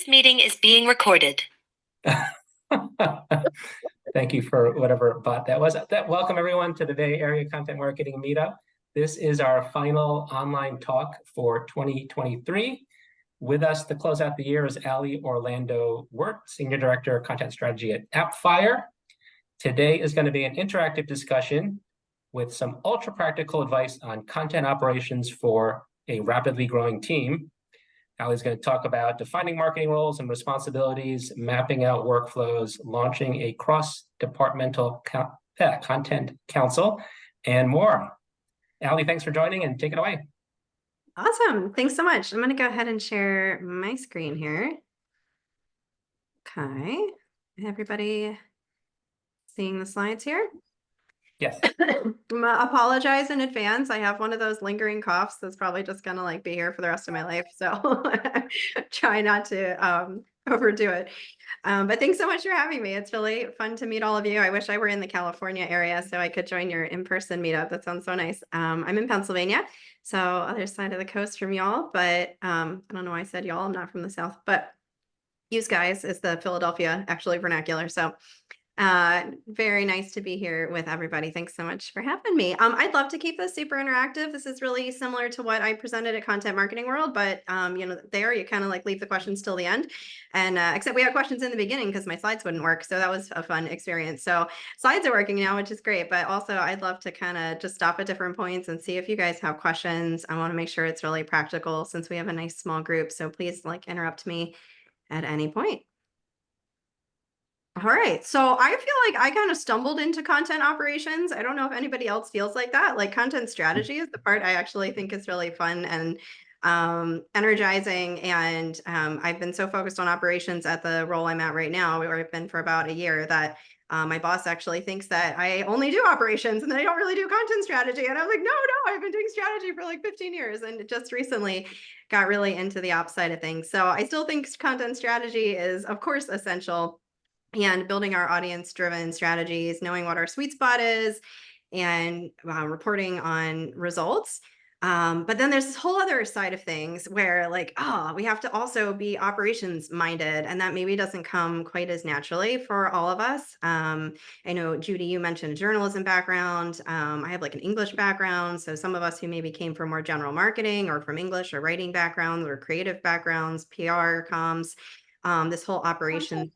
This meeting is being recorded. Thank you for whatever bot that was. Welcome everyone to the Bay Area Content Marketing Meetup. This is our final online talk for 2023. With us to close out the year is Ali Orlando Wert, Senior Director of Content Strategy at Appfire. Today is going to be an interactive discussion with some ultra practical advice on content operations for a rapidly growing team. Ali's going to talk about defining marketing roles and responsibilities, mapping out workflows, launching a cross-departmental content council, and more. Ali, thanks for joining, and take it away. Awesome. Thanks so much. I'm going to go ahead and share my screen here. Okay. Everybody seeing the slides here? Yes. Apologize in advance. I have one of those lingering coughs that's probably just going to be here for the rest of my life. So try not to overdo it. But thanks so much for having me. It's really fun to meet all of you. I wish I were in the California area so I could join your in-person meetup. That sounds so nice. I'm in Pennsylvania, so other side of the coast from y'all. But I don't know why I said y'all. I'm not from the South, but use guys is the Philadelphia actually vernacular. So very nice to be here with everybody. Thanks so much for having me. I'd love to keep this super interactive. This is really similar to what I presented at Content Marketing World, but there you kind of leave the questions till the end, and except we had questions in the beginning because my slides wouldn't work, so that was a fun experience. So slides are working now, which is great, but also I'd love to kind of just stop at different points and see if you guys have questions. I want to make sure it's really practical since we have a nice small group, so please interrupt me at any point. All right. So I feel like I kind of stumbled into content operations. I don't know if anybody else feels like that. Content strategy is the part I actually think is really fun and energizing. And I've been so focused on operations at the role I'm at right now, where I've been for about a year, that my boss actually thinks that I only do operations and that I don't really do content strategy. And I'm like, no, I've been doing strategy for 15 years. And just recently got really into the ops side of things. So I still think content strategy is, of course, essential. And building our audience-driven strategies, knowing what our sweet spot is, and reporting on results. But then there's this whole other side of things where we have to also be operations minded, and that maybe doesn't come quite as naturally for all of us. I know, Judy, you mentioned a journalism background. I have an English background. So some of us who maybe came from more general marketing or from English or writing backgrounds or creative backgrounds, PR, comms, this whole operation.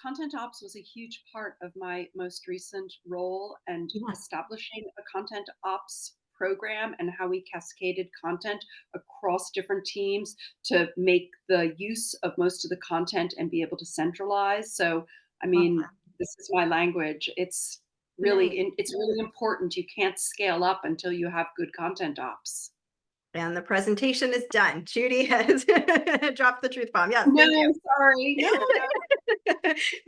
Content ops was a huge part of my most recent role, and establishing a content ops program and how we cascaded content across different teams to make the use of most of the content and be able to centralize. So, I mean, this is my language. It's really, it's really important. You can't scale up until you have good content ops. And the presentation is done. Judy has dropped the truth bomb. Yes. No, sorry.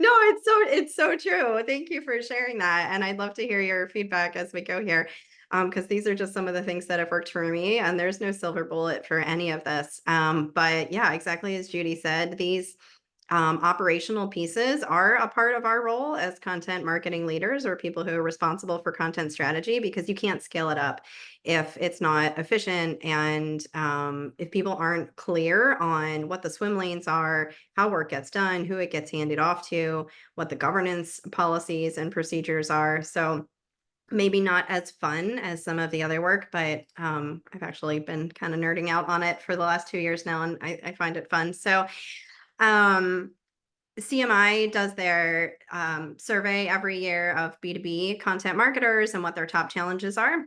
No, it's so true. Thank you for sharing that. And I'd love to hear your feedback as we go here, because these are just some of the things that have worked for me, and there's no silver bullet for any of this. But yeah, exactly as Judy said, these operational pieces are a part of our role as content marketing leaders or people who are responsible for content strategy, because you can't scale it up if it's not efficient, and if people aren't clear on what the swim lanes are, how work gets done, who it gets handed off to, what the governance policies and procedures are. So maybe not as fun as some of the other work, but I've actually been kind of nerding out on it for the last 2 years now, and I find it fun. So CMI does their survey every year of B2B content marketers and what their top challenges are.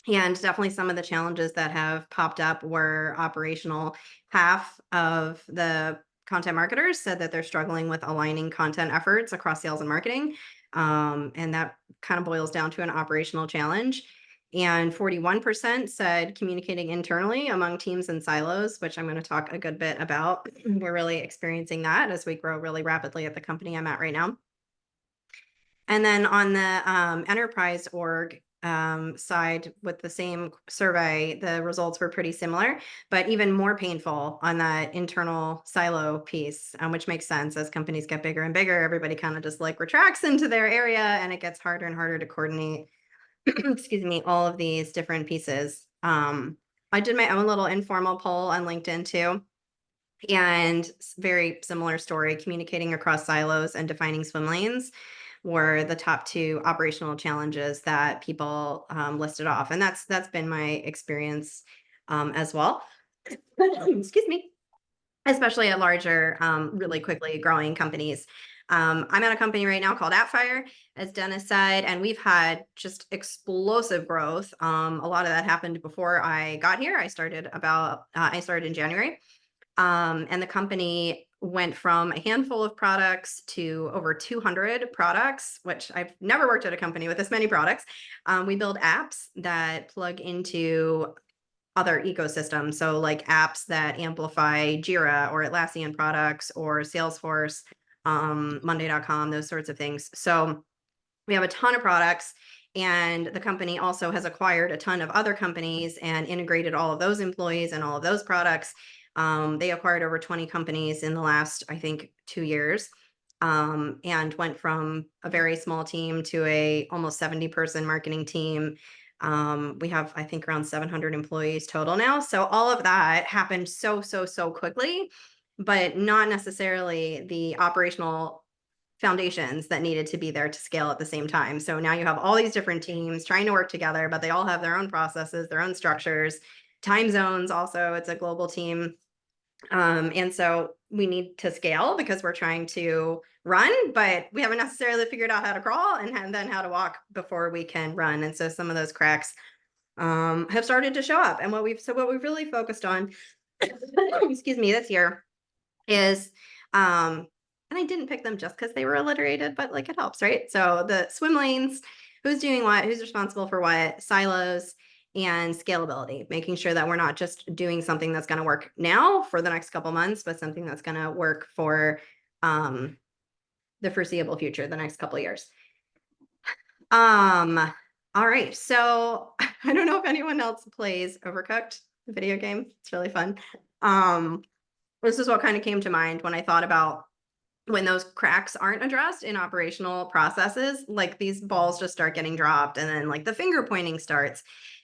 And definitely some of the challenges that have popped up were operational. Half of the content marketers said that they're struggling with aligning content efforts across sales and marketing. And that kind of boils down to an operational challenge. And 41% said communicating internally among teams and silos, which I'm going to talk a good bit about. We're really experiencing that as we grow really rapidly at the company I'm at right now. And then on the enterprise org side with the same survey, the results were pretty similar, but even more painful on that internal silo piece, which makes sense. As companies get bigger and bigger, everybody kind of just retracts into their area, and it gets harder and harder to coordinate excuse me, all of these different pieces. I did my own little informal poll on LinkedIn too. And very similar story, communicating across silos and defining swim lanes were the top two operational challenges that people listed off. And that's been my experience as well. Excuse me. Especially at larger, really quickly growing companies. I'm at a company right now called Appfire, as Dennis said, and we've had just explosive growth. A lot of that happened before I got here. I started in January. And the company went from a handful of products to over 200 products, which I've never worked at a company with this many products. We build apps that plug into other ecosystems. So like apps that amplify Jira or Atlassian products or Salesforce, Monday.com, those sorts of things. So we have a ton of products, and the company also has acquired a ton of other companies and integrated all of those employees and all of those products. They acquired over 20 companies in the last, I think, 2 years, and went from a very small team to a almost 70-person marketing team. We have, I think, around 700 employees total now. So all of that happened so quickly, but not necessarily the operational foundations that needed to be there to scale at the same time. So now you have all these different teams trying to work together, but they all have their own processes, their own structures, time zones. Also, it's a global team. And so we need to scale because we're trying to run, but we haven't necessarily figured out how to crawl and then how to walk before we can run. And so some of those cracks have started to show up. And what we've really focused on, excuse me, this year is, and I didn't pick them just because they were alliterated, but like it helps, right? So the swim lanes, who's doing what, who's responsible for what, silos, and scalability, making sure that we're not just doing something that's going to work now for the next couple months, but something that's going to work for the foreseeable future, the next couple of years. All right. So I don't know if anyone else plays Overcooked, the video game. It's really fun. This is what kind of came to mind when I thought about when those cracks aren't addressed in operational processes, like these balls just start getting dropped, and then like the finger pointing starts,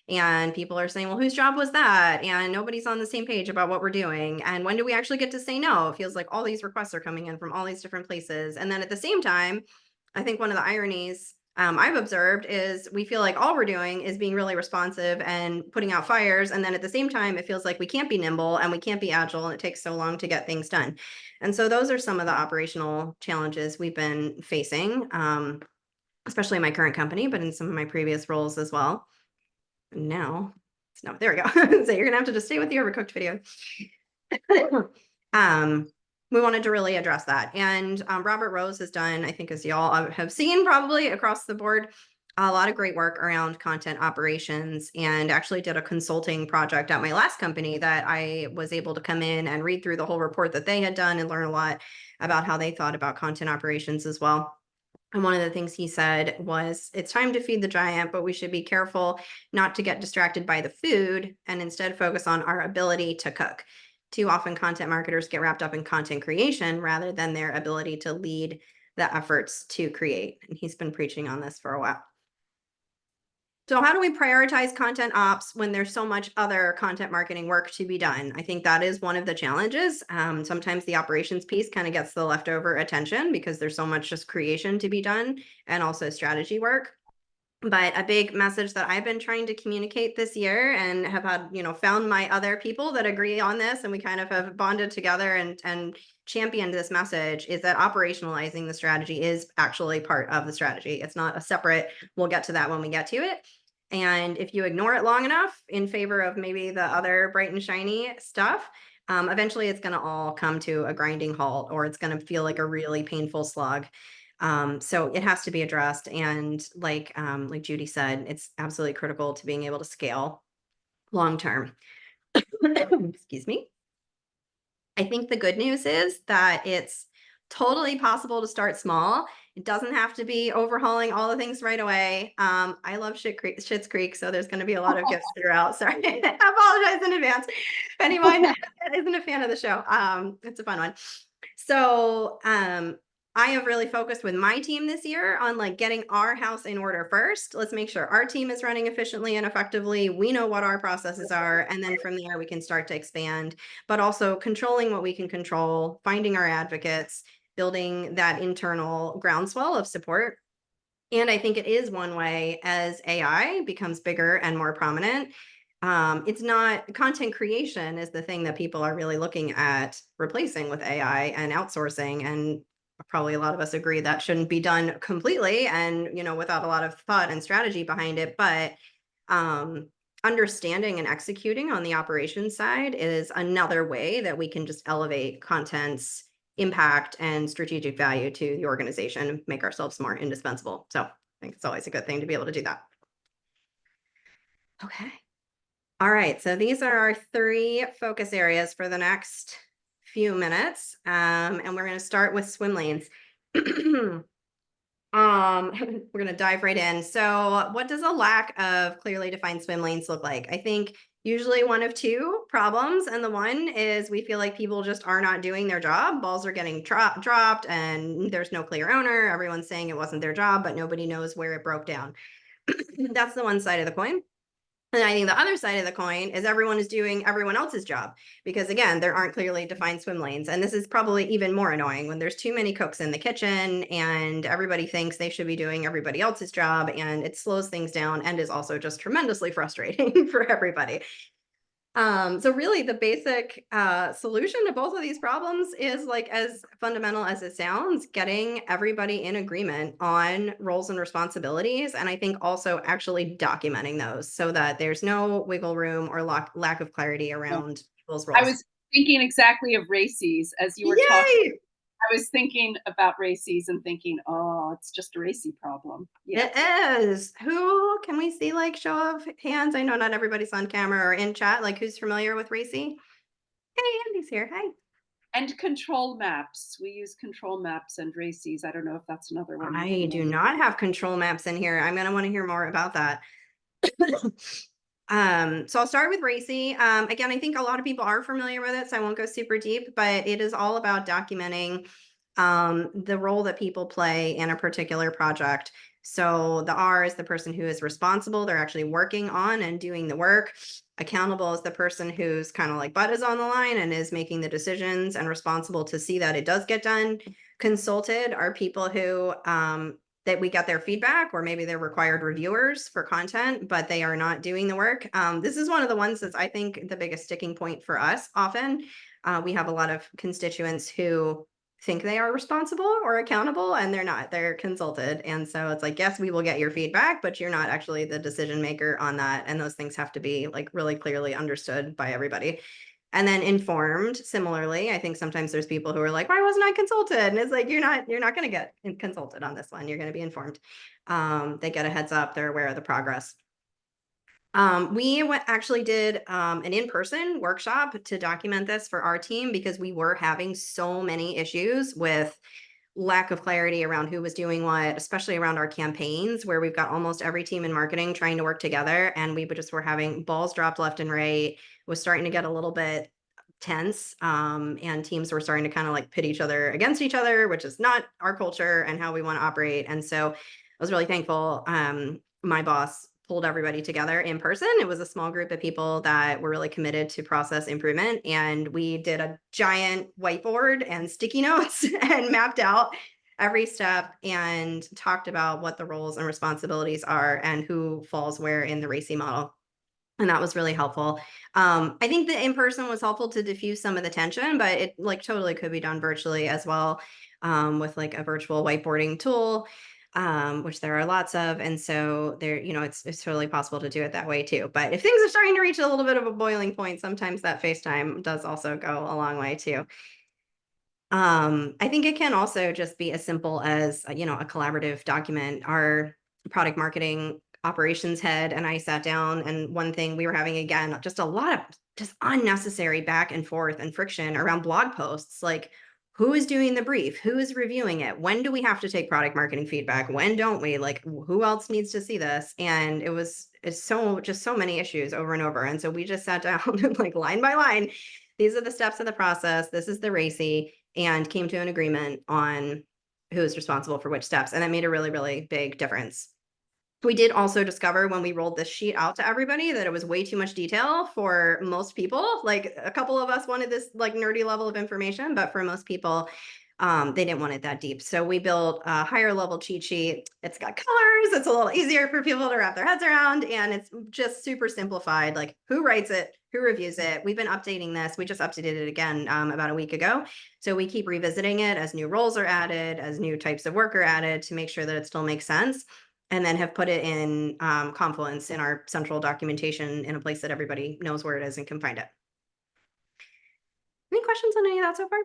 and people are saying, well, whose job was that? And nobody's on the same page about what we're doing. And when do we actually get to say no? It feels like all these requests are coming in from all these different places. And then at the same time, I think one of the ironies I've observed is we feel like all we're doing is being really responsive and putting out fires. And then at the same time, it feels like we can't be nimble and we can't be agile, and it takes so long to get things done. And so those are some of the operational challenges we've been facing, especially in my current company, but in some of my previous roles as well. And now, no, there we go. So you're gonna have to just stay with the Overcooked video. We wanted to really address that. And Robert Rose has done, I think as y'all have seen probably across the board, a lot of great work around content operations, and actually did a consulting project at my last company that I was able to come in and read through the whole report that they had done and learn a lot about how they thought about content operations as well. And one of the things he said was, it's time to feed the giant, but we should be careful not to get distracted by the food and instead focus on our ability to cook. Too often content marketers get wrapped up in content creation rather than their ability to lead the efforts to create. And he's been preaching on this for a while. So how do we prioritize content ops when there's so much other content marketing work to be done? I think that is one of the challenges. Sometimes the operations piece kind of gets the leftover attention because there's so much just creation to be done and also strategy work. But a big message that I've been trying to communicate this year, and have had, found my other people that agree on this, and we kind of have bonded together and championed this message, is that operationalizing the strategy is actually part of the strategy. It's not a separate, we'll get to that when we get to it. And if you ignore it long enough in favor of maybe the other bright and shiny stuff, eventually it's going to all come to a grinding halt, or it's going to feel like a really painful slog. So it has to be addressed. And like Judy said, it's absolutely critical to being able to scale long-term. Excuse me. I think the good news is that it's totally possible to start small. It doesn't have to be overhauling all the things right away. I love Schitt's Creek, so there's going to be a lot of gifts throughout. Sorry, I apologize in advance. If anyone isn't a fan of the show, it's a fun one. So I have really focused with my team this year on like getting our house in order first. Let's make sure our team is running efficiently and effectively. We know what our processes are. And then from there, we can start to expand, but also controlling what we can control, finding our advocates, building that internal groundswell of support. And I think it is one way as AI becomes bigger and more prominent. It's not content creation is the thing that people are really looking at replacing with AI and outsourcing. And probably a lot of us agree that shouldn't be done completely and, without a lot of thought and strategy behind it. But understanding and executing on the operations side is another way that we can just elevate content's impact and strategic value to the organization and make ourselves more indispensable. So I think it's always a good thing to be able to do that. Okay. All right. So these are our 3 focus areas for the next few minutes. And we're going to start with swim lanes. We're going to dive right in. So what does a lack of clearly defined swim lanes look like? I think usually one of 2 problems. And the one is we feel like people just are not doing their job. Balls are getting dropped and there's no clear owner. Everyone's saying it wasn't their job, but nobody knows where it broke down. That's the one side of the coin. And I think the other side of the coin is everyone is doing everyone else's job because, again, there aren't clearly defined swim lanes. And this is probably even more annoying when there's too many cooks in the kitchen and everybody thinks they should be doing everybody else's job, and it slows things down and is also just tremendously frustrating for everybody. So really the basic solution to both of these problems is, like, as fundamental as it sounds, getting everybody in agreement on roles and responsibilities. And I think also actually documenting those so that there's no wiggle room or lack of clarity around people's roles. I was thinking exactly of races as you were talking. Yay! I was thinking about races and thinking, oh, it's just a racy problem. Yeah. It is. Who can we see, like, show of hands? I know not everybody's on camera or in chat. Like, who's familiar with Racy? Hey, Andy's here. Hi. And control maps. We use control maps and races. I don't know if that's another one. I do not have control maps in here. I'm going to want to hear more about that. So I'll start with Racy. Again, I think a lot of people are familiar with it, so I won't go super deep, but it is all about documenting the role that people play in a particular project. So the R is the person who is responsible. They're actually working on and doing the work. Accountable is the person who's kind of like butt is on the line and is making the decisions and responsible to see that it does get done. Consulted are people who that we get their feedback, or maybe they're required reviewers for content, but they are not doing the work. This is one of the ones that's, I think, the biggest sticking point for us often. We have a lot of constituents who think they are responsible or accountable, and they're not. They're consulted. And so it's like, yes, we will get your feedback, but you're not actually the decision maker on that. And those things have to be, like, really clearly understood by everybody. And then informed, similarly, I think sometimes there's people who are like, why wasn't I consulted? And it's like, you're not going to get consulted on this one. You're going to be informed. They get a heads up. They're aware of the progress. We actually did an in-person workshop to document this for our team because we were having so many issues with lack of clarity around who was doing what, especially around our campaigns, where we've got almost every team in marketing trying to work together, and we just were having balls dropped left and right. It was starting to get a little bit tense, and teams were starting to kind of like pit each other against each other, which is not our culture and how we want to operate. And so I was really thankful. My boss pulled everybody together in person. It was a small group of people that were really committed to process improvement. And we did a giant whiteboard and sticky notes and mapped out every step and talked about what the roles and responsibilities are and who falls where in the Racy model. And that was really helpful. I think the in-person was helpful to diffuse some of the tension, but it, like, totally could be done virtually as well, with, like, a virtual whiteboarding tool, which there are lots of. And so there, it's totally possible to do it that way too. But if things are starting to reach a little bit of a boiling point, sometimes that FaceTime does also go a long way too. I think it can also just be as simple as, a collaborative document. Our product marketing operations head and I sat down, and one thing we were having, again, just a lot of just unnecessary back and forth and friction around blog posts. Like, who is doing the brief? Who is reviewing it? When do we have to take product marketing feedback? When don't we? Like, who else needs to see this? And it's so many issues over and over. And so we just sat down and, like, line by line, these are the steps of the process. This is the Racy, and came to an agreement on who's responsible for which steps. And that made a really, really big difference. We did also discover when we rolled this sheet out to everybody that it was way too much detail for most people. Like a couple of us wanted this like nerdy level of information, but for most people, they didn't want it that deep. So we built a higher level cheat sheet. It's got colors. It's a little easier for people to wrap their heads around. And it's just super simplified, like who writes it, who reviews it. We've been updating this. We just updated it again about a week ago. So we keep revisiting it as new roles are added, as new types of work are added to make sure that it still makes sense. And then have put it in Confluence in our central documentation in a place that everybody knows where it is and can find it. Any questions on any of that so far?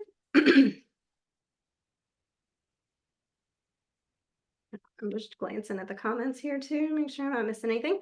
I'm just glancing at the comments here too, make sure I'm not missing anything.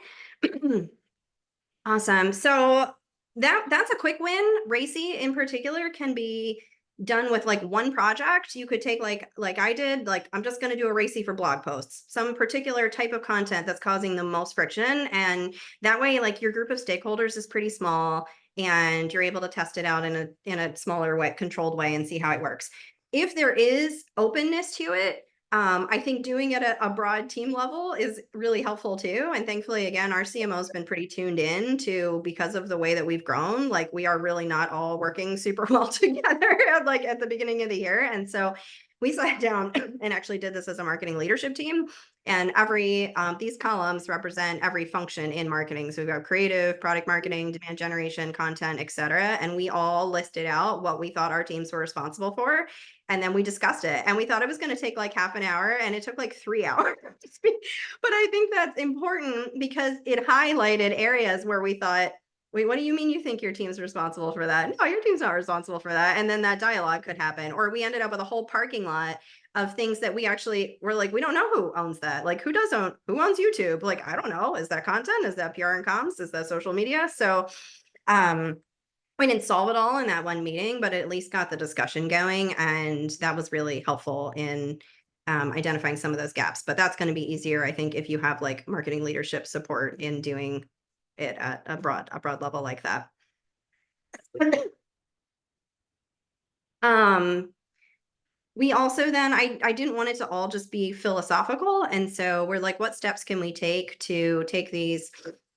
Awesome. So that's a quick win. RACI in particular can be done with like one project. You could take like I did, like I'm just going to do a RACI for blog posts, some particular type of content that's causing the most friction. And that way, like your group of stakeholders is pretty small and you're able to test it out in a smaller way, controlled way and see how it works. If there is openness to it, I think doing it at a broad team level is really helpful too. And thankfully, again, our CMO has been pretty tuned in to, because of the way that we've grown, like we are really not all working super well together like at the beginning of the year. And so we sat down and actually did this as a marketing leadership team. And every these columns represent every function in marketing. So we've got creative, product marketing, demand generation, content, et cetera. And we all listed out what we thought our teams were responsible for. And then we discussed it and we thought it was going to take like half an hour and it took like 3 hours. But I think that's important because it highlighted areas where we thought, wait, what do you mean you think your team's responsible for that? No, your team's not responsible for that. And then that dialogue could happen. Or we ended up with a whole parking lot of things that we actually were like, we don't know who owns that. Like who owns YouTube? Like, I don't know. Is that content? Is that PR and comms? Is that social media? So, we didn't solve it all in that one meeting, but at least got the discussion going. And that was really helpful in identifying some of those gaps. But that's going to be easier, I think, if you have like marketing leadership support in doing it at a broad level like that. We also then, I didn't want it to all just be philosophical. And so we're like, what steps can we take to take these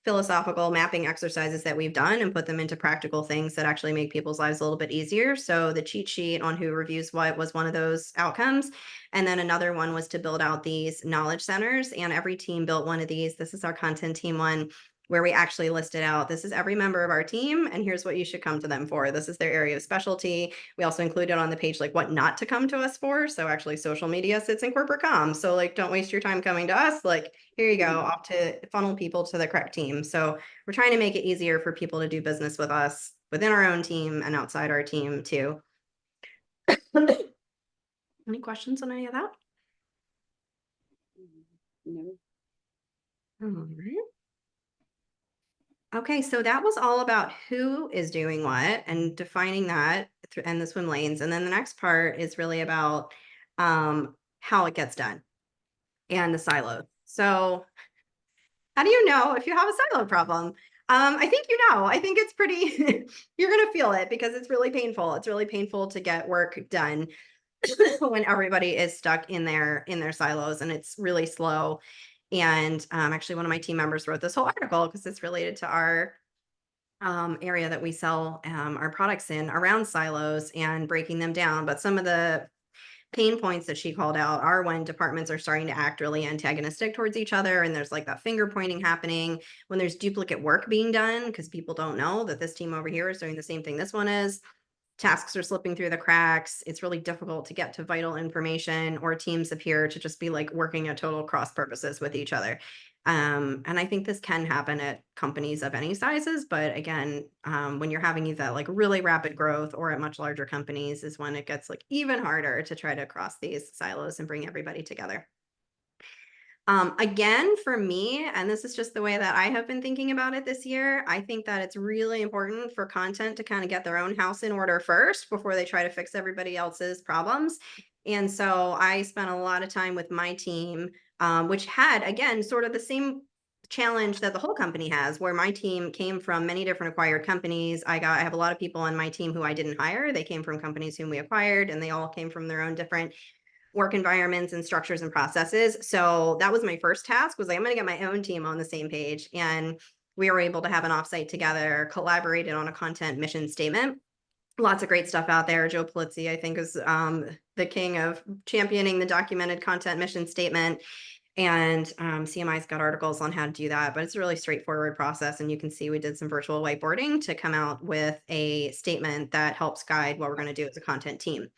philosophical mapping exercises that we've done and put them into practical things that actually make people's lives a little bit easier. So the cheat sheet on who reviews what was one of those outcomes. And then another one was to build out these knowledge centers, and every team built one of these. This is our content team one, where we actually listed out, this is every member of our team, and here's what you should come to them for. This is their area of specialty. We also included on the page, like what not to come to us for. So actually social media sits in corporate comms. So like, don't waste your time coming to us. Like, here you go, off to funnel people to the correct team. So we're trying to make it easier for people to do business with us within our own team and outside our team too. Any questions on any of that? No. All right. Okay, so that was all about who is doing what and defining that and the swim lanes. And then the next part is really about how it gets done and the silos. So how do you know if you have a silo problem? I think you know. I think it's pretty, you're going to feel it because it's really painful. It's really painful to get work done when everybody is stuck in their silos and it's really slow. And actually, one of my team members wrote this whole article because it's related to our area that we sell our products in around silos and breaking them down. But some of the pain points that she called out are when departments are starting to act really antagonistic towards each other. And there's like that finger pointing happening when there's duplicate work being done because people don't know that this team over here is doing the same thing this one is. Tasks are slipping through the cracks. It's really difficult to get to vital information, or teams appear to just be like working at total cross purposes with each other. And I think this can happen at companies of any sizes, but again, when you're having either like really rapid growth or at much larger companies is when it gets like even harder to try to cross these silos and bring everybody together. Again, for me, and this is just the way that I have been thinking about it this year, I think that it's really important for content to kind of get their own house in order first before they try to fix everybody else's problems. And so I spent a lot of time with my team, which had, again, sort of the same challenge that the whole company has, where my team came from many different acquired companies. I have a lot of people on my team who I didn't hire. They came from companies whom we acquired, and they all came from their own different work environments and structures and processes. So that was my first task, was like, I'm going to get my own team on the same page. And we were able to have an offsite together, collaborated on a content mission statement. Lots of great stuff out there. Joe Polizzi, I think, is the king of championing the documented content mission statement. And CMI's got articles on how to do that, but it's a really straightforward process. And you can see we did some virtual whiteboarding to come out with a statement that helps guide what we're going to do as a content team.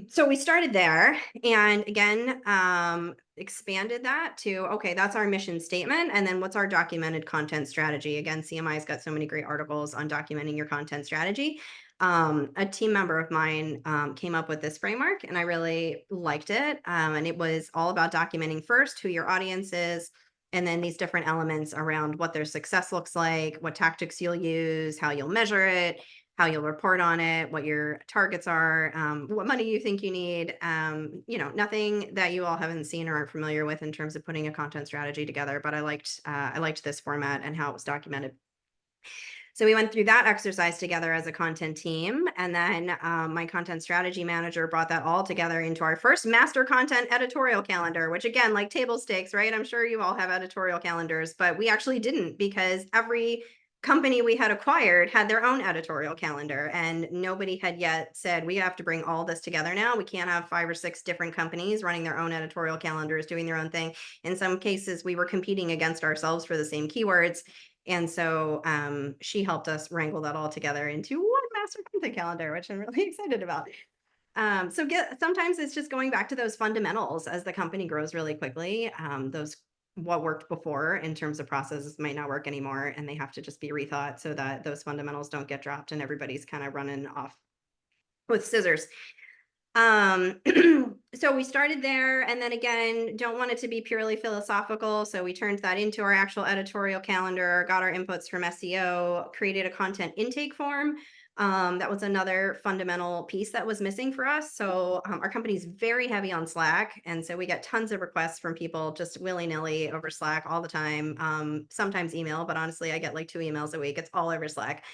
So we started there, and again, expanded that to, okay, that's our mission statement. And then what's our documented content strategy? Again, CMI's got so many great articles on documenting your content strategy. A team member of mine came up with this framework, and I really liked it. And it was all about documenting first who your audience is, and then these different elements around what their success looks like, what tactics you'll use, how you'll measure it, how you'll report on it, what your targets are, what money you think you need, nothing that you all haven't seen or aren't familiar with in terms of putting a content strategy together. But I liked this format and how it was documented. So we went through that exercise together as a content team. And then my content strategy manager brought that all together into our first master content editorial calendar, which again, like table stakes, right? I'm sure you all have editorial calendars, but we actually didn't, because every company we had acquired had their own editorial calendar, and nobody had yet said, we have to bring all this together now. We can't have 5 or 6 different companies running their own editorial calendars, doing their own thing. In some cases, we were competing against ourselves for the same keywords. And so she helped us wrangle that all together into one master content calendar, which I'm really excited about. Sometimes it's just going back to those fundamentals as the company grows really quickly. What worked before in terms of processes might not work anymore, and they have to just be rethought so that those fundamentals don't get dropped and everybody's kind of running off with scissors. So we started there, and then again, don't want it to be purely philosophical. So we turned that into our actual editorial calendar, got our inputs from SEO, created a content intake form. That was another fundamental piece that was missing for us. So our company is very heavy on Slack. And so we get tons of requests from people just willy-nilly over Slack all the time. Sometimes email, but honestly, I get like 2 emails a week. It's all over Slack.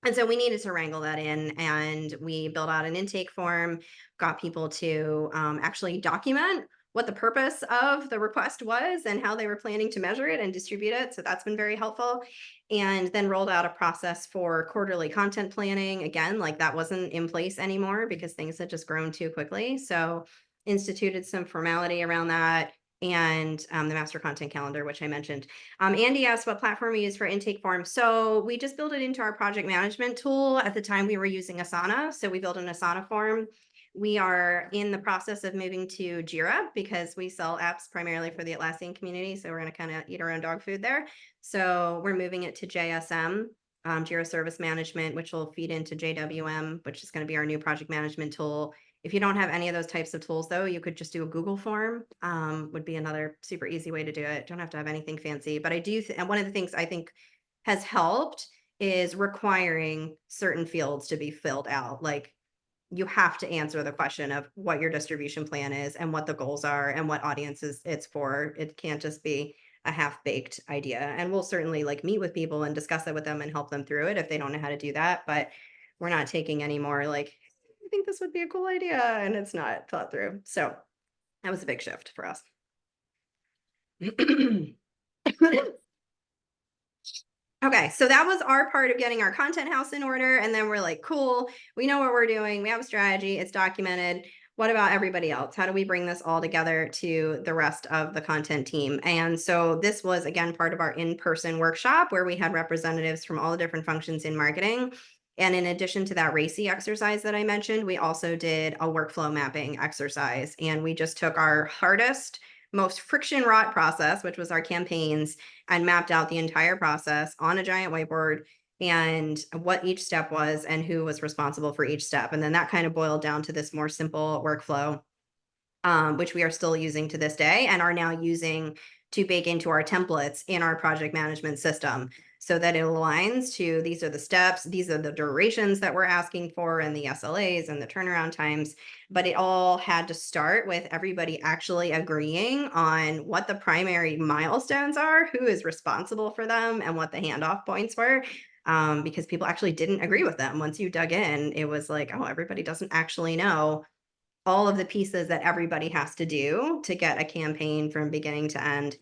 And so we needed to wrangle that in, and we built out an intake form, got people to actually document what the purpose of the request was and how they were planning to measure it and distribute it. So that's been very helpful. And then rolled out a process for quarterly content planning. Again, like that wasn't in place anymore because things had just grown too quickly. So instituted some formality around that, and the master content calendar, which I mentioned. Andy asked what platform we use for intake forms. So we just built it into our project management tool. At the time we were using Asana. So we built an Asana form. We are in the process of moving to Jira because we sell apps primarily for the Atlassian community. So we're going to kind of eat our own dog food there. So we're moving it to JSM, Jira Service Management, which will feed into JWM, which is going to be our new project management tool. If you don't have any of those types of tools, though, you could just do a Google form, would be another super easy way to do it. Don't have to have anything fancy. But I do, and one of the things I think has helped is requiring certain fields to be filled out. Like you have to answer the question of what your distribution plan is and what the goals are and what audiences it's for. It can't just be a half-baked idea. And we'll certainly like meet with people and discuss it with them and help them through it if they don't know how to do that. But we're not taking any more like, I think this would be a cool idea, and it's not thought through. So that was a big shift for us. Okay, so that was our part of getting our content house in order. And then we're like, cool, we know what we're doing. We have a strategy, it's documented. What about everybody else? How do we bring this all together to the rest of the content team? And so this was, again, part of our in-person workshop where we had representatives from all the different functions in marketing. And in addition to that RACI exercise that I mentioned, we also did a workflow mapping exercise. And we just took our hardest, most friction-wrought process, which was our campaigns, and mapped out the entire process on a giant whiteboard and what each step was and who was responsible for each step. And then that kind of boiled down to this more simple workflow, which we are still using to this day and are now using to bake into our templates in our project management system so that it aligns to these are the steps, these are the durations that we're asking for and the SLAs and the turnaround times. But it all had to start with everybody actually agreeing on what the primary milestones are, who is responsible for them, and what the handoff points were. because people actually didn't agree with them. Once you dug in, it was like, oh, everybody doesn't actually know all of the pieces that everybody has to do to get a campaign from beginning to end.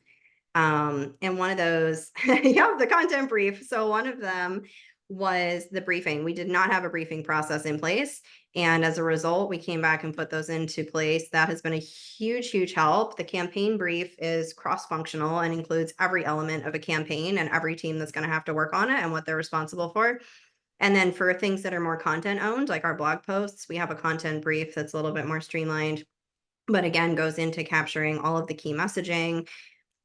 And one of those, yeah, the content brief. So one of them was the briefing. We did not have a briefing process in place. And as a result, we came back and put those into place. That has been a huge help. The campaign brief is cross-functional and includes every element of a campaign and every team that's going to have to work on it and what they're responsible for. And then for things that are more content owned, like our blog posts, we have a content brief that's a little bit more streamlined, but again, goes into capturing all of the key messaging,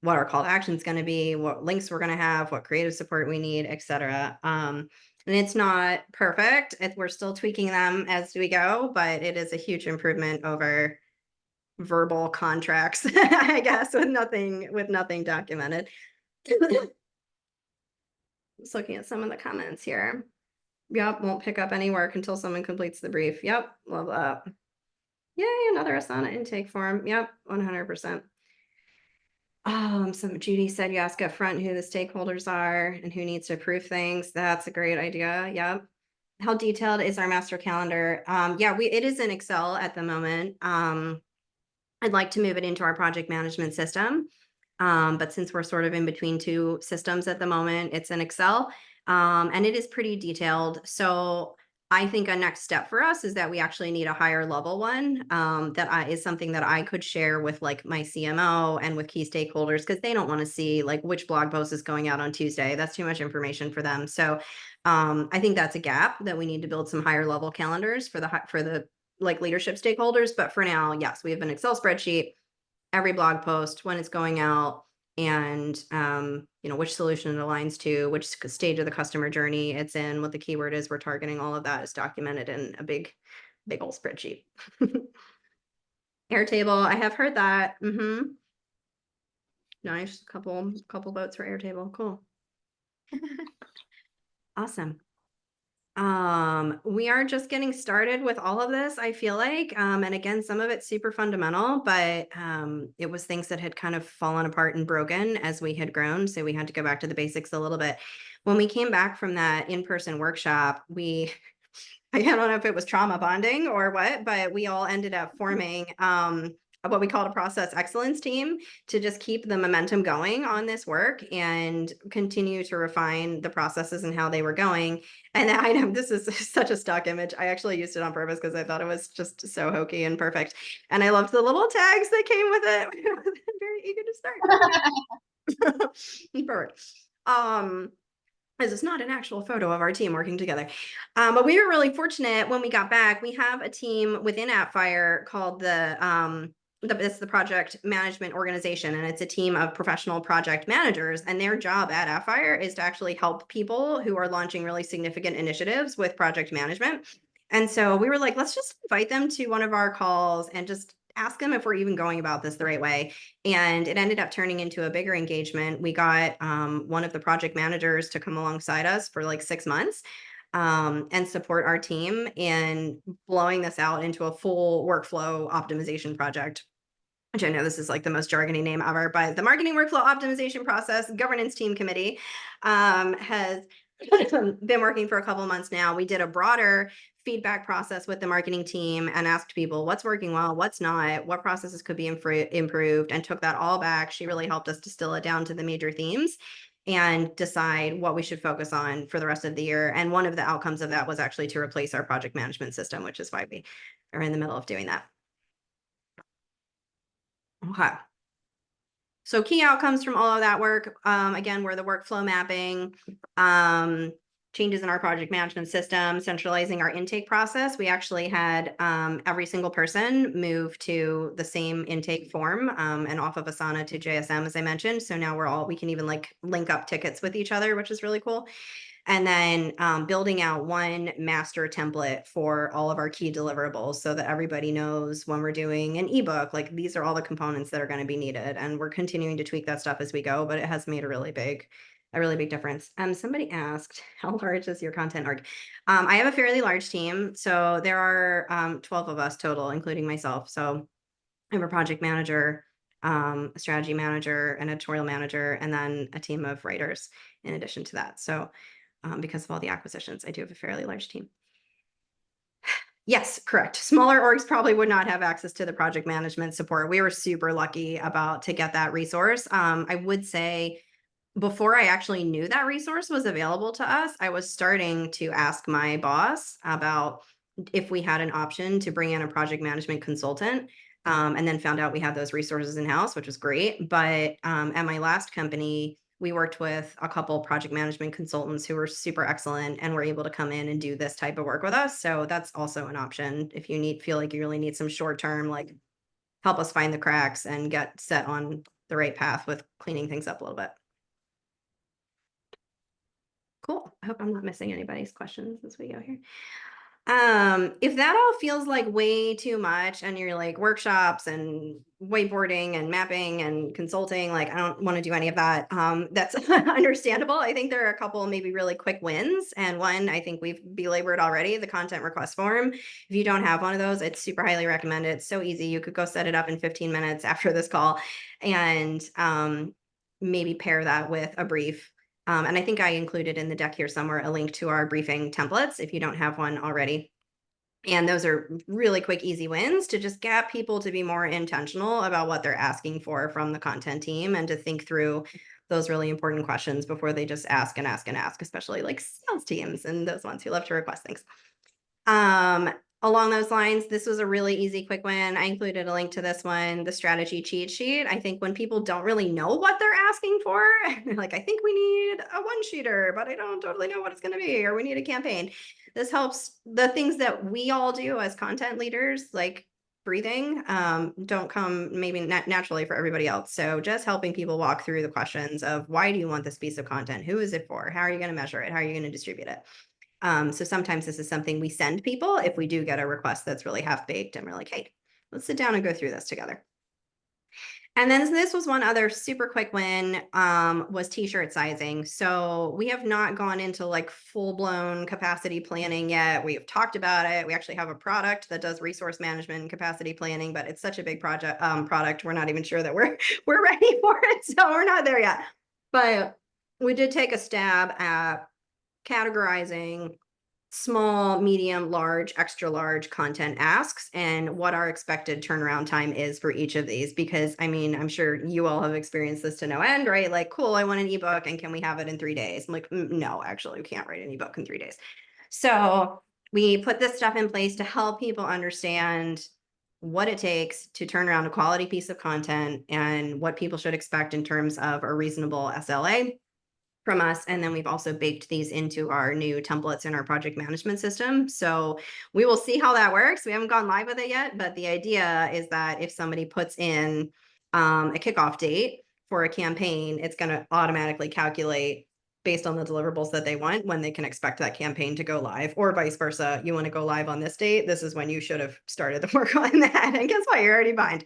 what our call to action is going to be, what links we're going to have, what creative support we need, etc. And it's not perfect. We're still tweaking them as we go, but it is a huge improvement over verbal contracts, I guess, with nothing documented. Just looking at some of the comments here. Yep, won't pick up any work until someone completes the brief. Yep, love that. Yay, another Asana intake form. Yep, 100%. So Judy said you ask up front who the stakeholders are and who needs to approve things. That's a great idea. Yep. How detailed is our master calendar? Yeah, it is in Excel at the moment. I'd like to move it into our project management system. But since we're sort of in between two systems at the moment, it's in Excel. And it is pretty detailed. So I think a next step for us is that we actually need a higher level one that is something that I could share with like my CMO and with key stakeholders, because they don't want to see like which blog post is going out on Tuesday. That's too much information for them. So I think that's a gap that we need to build some higher level calendars for the like leadership stakeholders. But for now, yes, we have an Excel spreadsheet, every blog post, when it's going out, and which solution it aligns to, which stage of the customer journey it's in, what the keyword is we're targeting. All of that is documented in a big old spreadsheet. Airtable, I have heard that. Nice, couple votes for Airtable. Cool. Awesome. We are just getting started with all of this, I feel like. And again, some of it's super fundamental, but it was things that had kind of fallen apart and broken as we had grown. So we had to go back to the basics a little bit. When we came back from that in-person workshop, I don't know if it was trauma bonding or what, but we all ended up forming what we called a process excellence team to just keep the momentum going on this work and continue to refine the processes and how they were going. And I know this is such a stock image. I actually used it on purpose because I thought it was just so hokey and perfect. And I loved the little tags that came with it. I'm very eager to start. Perfect. As it's not an actual photo of our team working together. But we were really fortunate when we got back. We have a team within Appfire called it's the project management organization, and it's a team of professional project managers, and their job at Appfire is to actually help people who are launching really significant initiatives with project management. And so we were like, let's just invite them to one of our calls and just ask them if we're even going about this the right way. And it ended up turning into a bigger engagement. We got one of the project managers to come alongside us for like 6 months and support our team in blowing this out into a full workflow optimization project, which I know this is like the most jargony name ever, but the marketing workflow optimization process governance team committee has been working for a couple of months now. We did a broader feedback process with the marketing team and asked people what's working well, what's not, what processes could be improved, and took that all back. She really helped us distill it down to the major themes and decide what we should focus on for the rest of the year. And one of the outcomes of that was actually to replace our project management system, which is why we are in the middle of doing that. Okay. So key outcomes from all of that work, again, were the workflow mapping, changes in our project management system, centralizing our intake process. We actually had every single person move to the same intake form and off of Asana to JSM, as I mentioned. So now we can even like link up tickets with each other, which is really cool. And then building out one master template for all of our key deliverables so that everybody knows when we're doing an ebook, like these are all the components that are going to be needed. And we're continuing to tweak that stuff as we go, but it has made a really big difference. Somebody asked, how large is your content org? I have a fairly large team. So there are 12 of us total, including myself. So I have a project manager, a strategy manager, an editorial manager, and then a team of writers in addition to that. So because of all the acquisitions. I do have a fairly large team. Yes, correct. Smaller orgs probably would not have access to the project management support. We were super lucky to get that resource. I would say before I actually knew that resource was available to us, I was starting to ask my boss about if we had an option to bring in a project management consultant, and then found out we had those resources in-house, which was great. But at my last company, we worked with a couple project management consultants who were super excellent and were able to come in and do this type of work with us. So that's also an option if you feel like you really need some short-term, like help us find the cracks and get set on the right path with cleaning things up a little bit. Cool. I hope I'm not missing anybody's questions as we go here. If that all feels like way too much and you're like workshops and whiteboarding and mapping and consulting, like I don't want to do any of that. That's understandable. I think there are a couple maybe really quick wins. And one, I think we've belabored already, the content request form. If you don't have one of those, it's super highly recommended. It's so easy. You could go set it up in 15 minutes after this call and maybe pair that with a brief. And I think I included in the deck here somewhere a link to our briefing templates if you don't have one already. And those are really quick, easy wins to just get people to be more intentional about what they're asking for from the content team and to think through those really important questions before they just ask and ask and ask, especially like sales teams and those ones who love to request things. Along those lines, this was a really easy, quick win. I included a link to this one, the strategy cheat sheet. I think when people don't really know what they're asking for, like, I think we need a one-sheeter, but I don't totally know what it's going to be, or we need a campaign. This helps the things that we all do as content leaders, like breathing, don't come maybe naturally for everybody else. So just helping people walk through the questions of why do you want this piece of content? Who is it for? How are you going to measure it? How are you going to distribute it? So sometimes this is something we send people if we do get a request that's really half-baked and we're like, hey, let's sit down and go through this together. And then this was one other super quick win, was t-shirt sizing. So we have not gone into like full-blown capacity planning yet. We've talked about it. We actually have a product that does resource management and capacity planning, but it's such a big product. We're not even sure that we're ready for it. So we're not there yet. But we did take a stab at categorizing small, medium, large, extra large content asks and what our expected turnaround time is for each of these. Because I mean, I'm sure you all have experienced this to no end, right? Like, cool, I want an ebook and can we have it in 3 days? I'm like, no, actually, we can't write an ebook in 3 days. So we put this stuff in place to help people understand what it takes to turn around a quality piece of content and what people should expect in terms of a reasonable SLA from us. And then we've also baked these into our new templates in our project management system. So we will see how that works. We haven't gone live with it yet, but the idea is that if somebody puts in a kickoff date for a campaign, it's going to automatically calculate based on the deliverables that they want when they can expect that campaign to go live, or vice versa. You want to go live on this date. This is when you should have started the work on that. And guess what? You're already behind.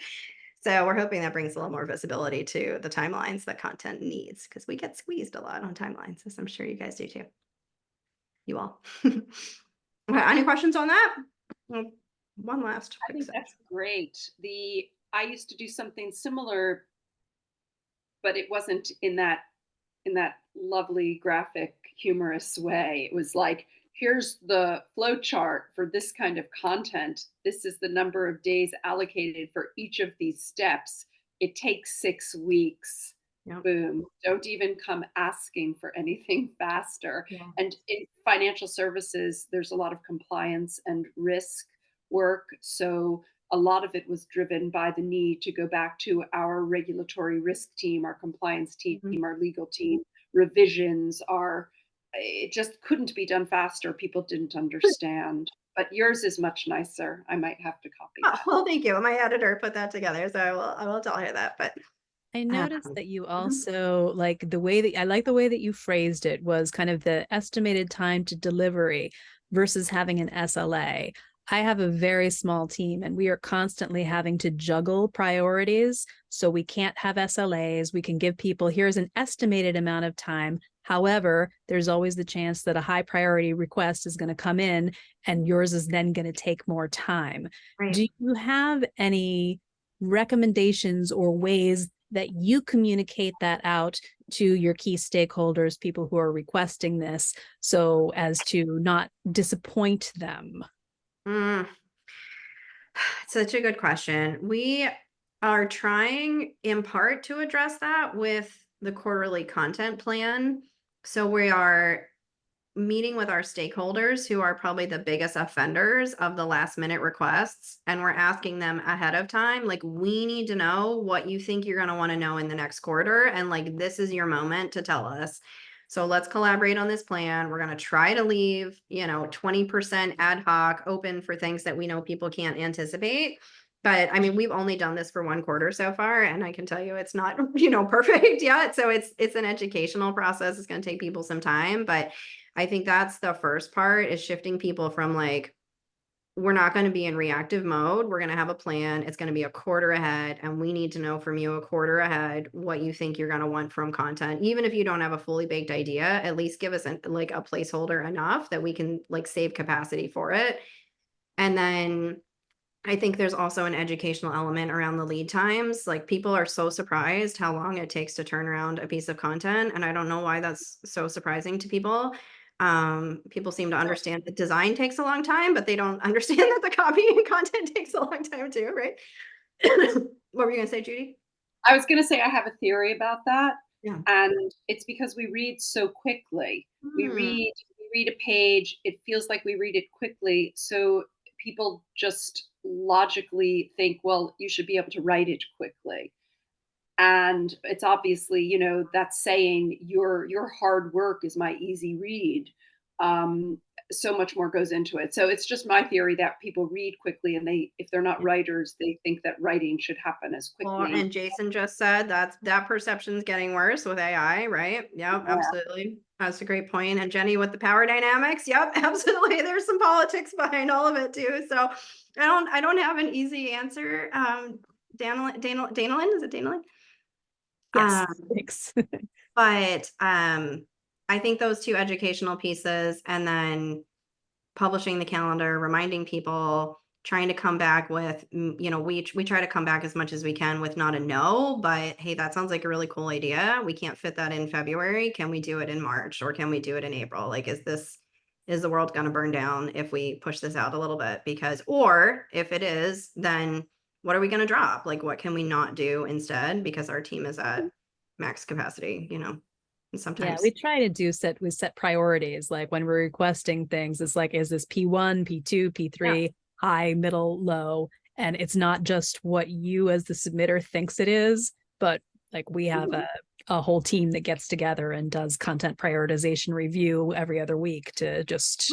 So we're hoping that brings a little more visibility to the timelines that content needs, because we get squeezed a lot on timelines, as I'm sure you guys do too. You all. Any questions on that? One last. I think that's great. I used to do something similar, but it wasn't in that lovely graphic, humorous way. It was like, here's the flow chart for this kind of content. This is the number of days allocated for each of these steps. It takes 6 weeks. Yep. Boom. Don't even come asking for anything faster. Yeah. And in financial services, there's a lot of compliance and risk work. So a lot of it was driven by the need to go back to our regulatory risk team, our compliance team, our legal team, revisions it just couldn't be done faster. People didn't understand, but yours is much nicer. I might have to copy that. Well, thank you. My editor put that together, so I will tell her that. But I noticed that you also like the way that you phrased it was kind of the estimated time to delivery versus having an SLA. I have a very small team and we are constantly having to juggle priorities. So we can't have SLAs. We can give people, here's an estimated amount of time. However, there's always the chance that a high priority request is going to come in and yours is then going to take more time. Right. Do you have any recommendations or ways that you communicate that out to your key stakeholders, people who are requesting this, so as to not disappoint them? Such a good question. We are trying in part to address that with the quarterly content plan. So we are meeting with our stakeholders who are probably the biggest offenders of the last minute requests. And we're asking them ahead of time, like, we need to know what you think you're going to want to know in the next quarter. And like, this is your moment to tell us. So let's collaborate on this plan. We're going to try to leave, 20% ad hoc open for things that we know people can't anticipate. But I mean, we've only done this for one quarter so far, and I can tell you it's not, perfect yet. So it's an educational process. It's going to take people some time, but I think that's the first part, is shifting people from like, we're not going to be in reactive mode. We're going to have a plan. It's going to be a quarter ahead, and we need to know from you a quarter ahead what you think you're going to want from content. Even if you don't have a fully baked idea, at least give us like a placeholder enough that we can like save capacity for it. And then I think there's also an educational element around the lead times. Like, people are so surprised how long it takes to turn around a piece of content. And I don't know why that's so surprising to people. People seem to understand that design takes a long time, but they don't understand that the copy and content takes a long time too, right? What were you gonna say, Judy? I was going to say I have a theory about that. Yeah. And it's because we read so quickly. We read a page, it feels like we read it quickly. So people just logically think, well, you should be able to write it quickly. And it's obviously, that's saying your hard work is my easy read. So much more goes into it. So it's just my theory that people read quickly, and if they're not writers, they think that writing should happen as quickly. Well, and Jason just said that perception's getting worse with AI, right? Yep, Yeah. absolutely. That's a great point. And Jenny with the power dynamics. Yep, absolutely. There's some politics behind all of it too. So I don't have an easy answer. Danilyn, is it Danilyn? Yes, thanks. But I think those two educational pieces, and then publishing the calendar, reminding people, trying to come back with, we try to come back as much as we can with not a no, but hey, that sounds like a really cool idea. We can't fit that in February. Can we do it in March, or can we do it in April? Like, is the world going to burn down if we push this out a little bit? Or if it is, then what are we going to drop? Like, what can we not do instead? Because our team is at max capacity, and sometimes. We try to set priorities. Like, when we're requesting things, it's like, is this P1, P2, P3, high, middle, low? And it's not just what you as the submitter thinks it is, but like, we have a whole team that gets together and does content prioritization review every other week to just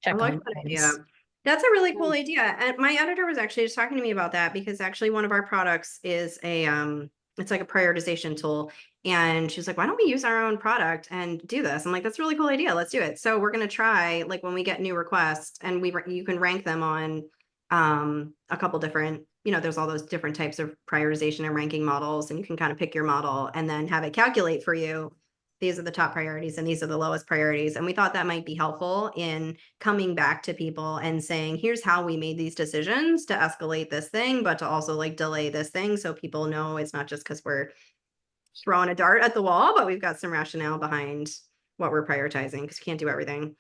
check I like on that things. idea. That's a really cool idea. And my editor was actually just talking to me about that, because actually one of our products is it's like a prioritization tool. And she's like, why don't we use our own product and do this? I'm like, that's a really cool idea. Let's do it. So we're going to try, like, when we get new requests, and you can rank them on a couple different, there's all those different types of prioritization and ranking models, and you can kind of pick your model and then have it calculate for you, these are the top priorities and these are the lowest priorities. And we thought that might be helpful in coming back to people and saying, here's how we made these decisions to escalate this thing, but to also like delay this thing. So people know it's not just because we're throwing a dart at the wall, but we've got some rationale behind what we're prioritizing, because you can't do everything.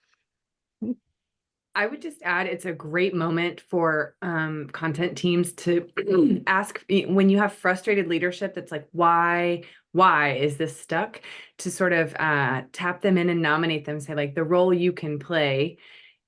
I would just add, it's a great moment for content teams to ask, when you have frustrated leadership that's like, why is this stuck, to sort of tap them in and nominate them, say like, the role you can play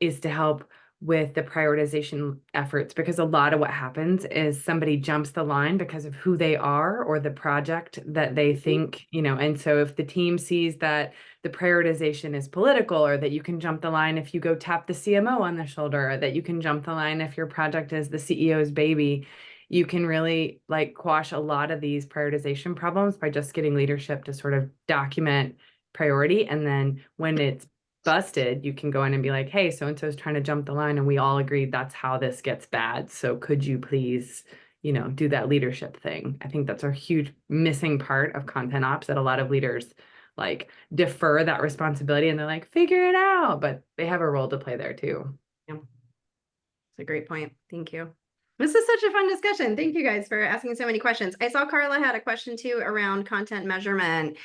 is to help with the prioritization efforts, because a lot of what happens is somebody jumps the line because of who they are or the project that they think, and so if the team sees that the prioritization is political, or that you can jump the line if you go tap the CMO on the shoulder, or that you can jump the line if your project is the CEO's baby, you can really like quash a lot of these prioritization problems by just getting leadership to sort of document priority. And then when it's busted, you can go in and be like, hey, so-and-so is trying to jump the line, and we all agreed that's how this gets bad. So could you please, do that leadership thing? I think that's a huge missing part of content ops, that a lot of leaders like defer that responsibility, and they're like, figure it out, but they have a role to play there too. Yeah. It's a great point. Thank you. This is such a fun discussion. Thank you guys for asking so many questions. I saw Carla had a question too around content measurement.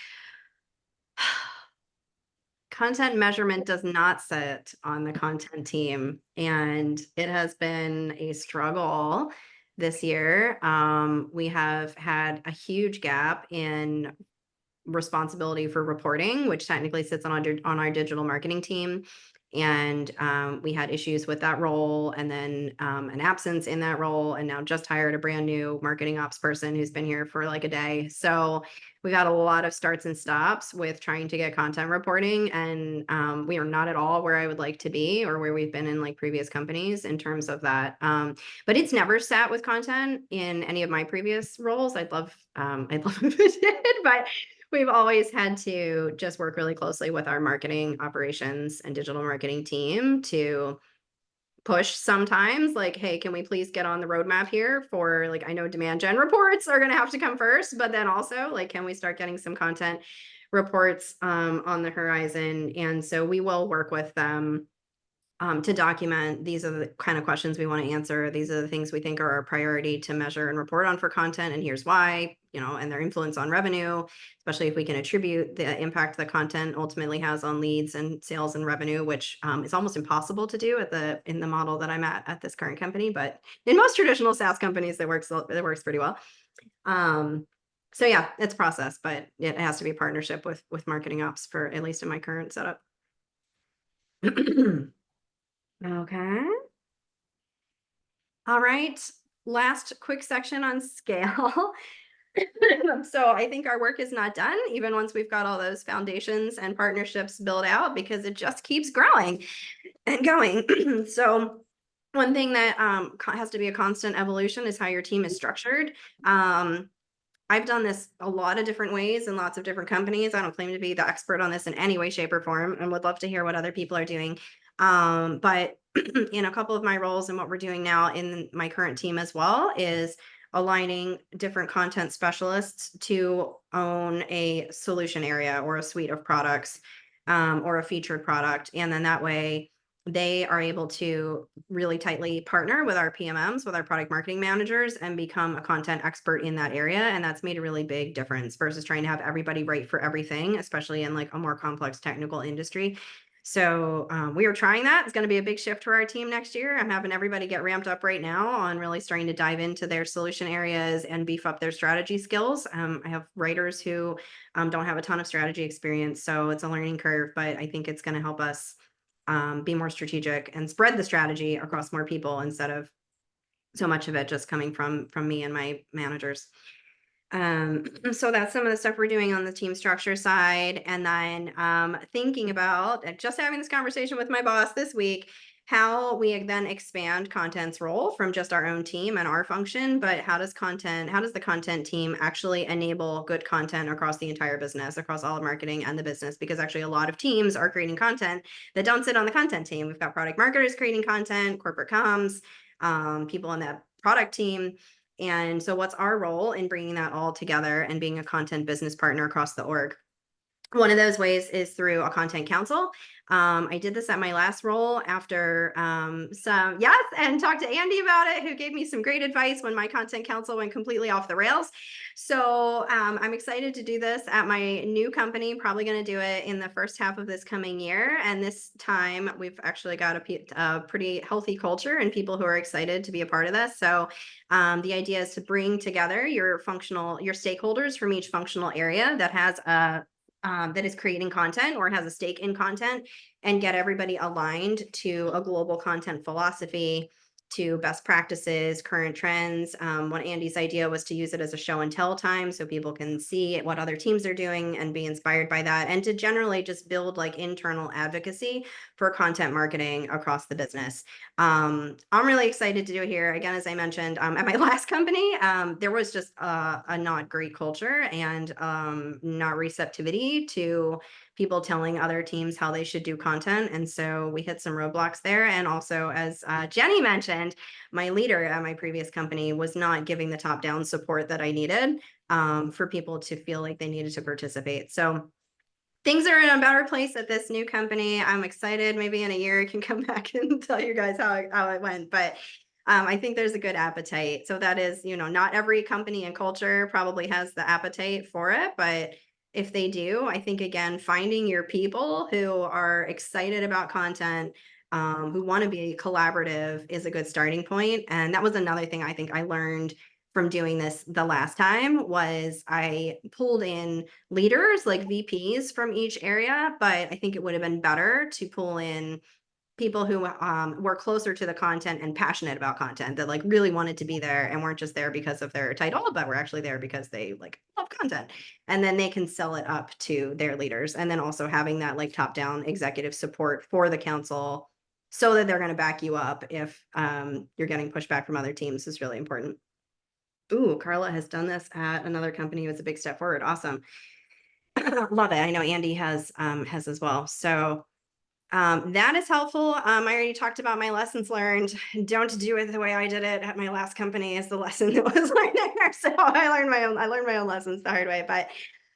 content measurement does not sit on the content team, and it has been a struggle this year. We have had a huge gap in responsibility for reporting, which technically sits on our digital marketing team. And we had issues with that role, and then an absence in that role, and now just hired a brand new marketing ops person who's been here for like a day. So we've had a lot of starts and stops with trying to get content reporting, and we are not at all where I would like to be or where we've been in like previous companies in terms of that. But it's never sat with content in any of my previous roles. I'd love if it did, but we've always had to just work really closely with our marketing operations and digital marketing team to push sometimes, like, hey, can we please get on the roadmap here for, like, I know demand gen reports are going to have to come first, but then also, like, can we start getting some content reports on the horizon? And so we will work with them to document, these are the kind of questions we want to answer. These are the things we think are our priority to measure and report on for content. And here's why, and their influence on revenue, especially if we can attribute the impact the content ultimately has on leads and sales and revenue, which is almost impossible to do in the model that I'm at this current company. But in most traditional SaaS companies, it works pretty well. So yeah, it's a process, but it has to be a partnership with marketing ops, for at least in my current setup. Okay. All right. Last quick section on scale. So I think our work is not done, even once we've got all those foundations and partnerships built out, because it just keeps growing and going. So one thing that has to be a constant evolution is how your team is structured. I've done this a lot of different ways in lots of different companies. I don't claim to be the expert on this in any way, shape, or form, and would love to hear what other people are doing. But in a couple of my roles and what we're doing now in my current team as well is aligning different content specialists to own a solution area or a suite of products or a featured product. And then that way they are able to really tightly partner with our PMMs, with our product marketing managers, and become a content expert in that area. And that's made a really big difference versus trying to have everybody write for everything, especially in like a more complex technical industry. So we are trying that. It's going to be a big shift for our team next year. I'm having everybody get ramped up right now on really starting to dive into their solution areas and beef up their strategy skills. I have writers who don't have a ton of strategy experience, so it's a learning curve, but I think it's going to help us be more strategic and spread the strategy across more people instead of so much of it just coming from me and my managers. So that's some of the stuff we're doing on the team structure side. And then thinking about just having this conversation with my boss this week, how we then expand content's role from just our own team and our function, but how does the content team actually enable good content across the entire business, across all of marketing and the business? Because actually a lot of teams are creating content that don't sit on the content team. We've got product marketers creating content, corporate comms, people on that product team. And so what's our role in bringing that all together and being a content business partner across the org? One of those ways is through a content council. I did this at my last role after and talked to Andy about it, who gave me some great advice when my content council went completely off the rails. So I'm excited to do this at my new company, probably going to do it in the first half of this coming year. And this time we've actually got a pretty healthy culture and people who are excited to be a part of this. So the idea is to bring together your stakeholders from each functional area that has that is creating content or has a stake in content, and get everybody aligned to a global content philosophy, to best practices, current trends. One Andy's idea was to use it as a show and tell time so people can see what other teams are doing and be inspired by that, and to generally just build like internal advocacy for content marketing across the business. I'm really excited to do it here. Again, as I mentioned, at my last company, there was just a not great culture and not receptivity to people telling other teams how they should do content. And so we hit some roadblocks there. And also, as Jenny mentioned, my leader at my previous company was not giving the top-down support that I needed for people to feel like they needed to participate. So things are in a better place at this new company. I'm excited. Maybe in a year I can come back and tell you guys how it went. But I think there's a good appetite. So that is, not every company and culture probably has the appetite for it, but if they do. I think, again, finding your people who are excited about content, who want to be collaborative is a good starting point. And that was another thing I think I learned from doing this the last time was I pulled in leaders like VPs from each area, but I think it would have been better to pull in people who were closer to the content and passionate about content, that like really wanted to be there and weren't just there because of their title, but were actually there because they like love content. And then they can sell it up to their leaders. And then also having that like top-down executive support for the council so that they're going to back you up if you're getting pushback from other teams is really important. Ooh, Carla has done this at another company. It was a big step forward. Awesome. Love it. I know Andy has as well. So that is helpful. I already talked about my lessons learned. Don't do it the way I did it at my last company is the lesson that was learned there. So I learned my own lessons the hard way, but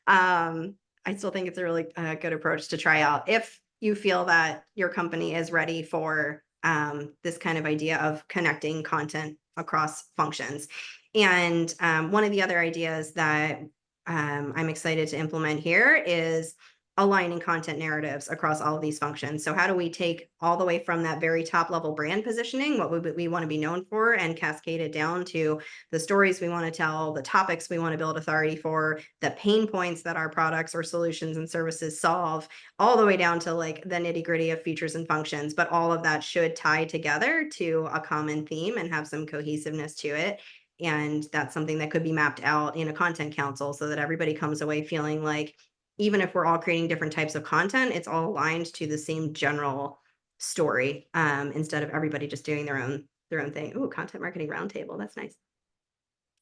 I still think it's a really good approach to try out if you feel that your company is ready for this kind of idea of connecting content across functions. And one of the other ideas that I'm excited to implement here is aligning content narratives across all of these functions. So how do we take all the way from that very top level brand positioning, what we want to be known for, and cascade it down to the stories we want to tell, the topics we want to build authority for, the pain points that our products or solutions and services solve, all the way down to like the nitty gritty of features and functions. But all of that should tie together to a common theme and have some cohesiveness to it. And that's something that could be mapped out in a content council so that everybody comes away feeling like, even if we're all creating different types of content, it's all aligned to the same general story, instead of everybody just doing their own thing. Ooh, content marketing roundtable. That's nice.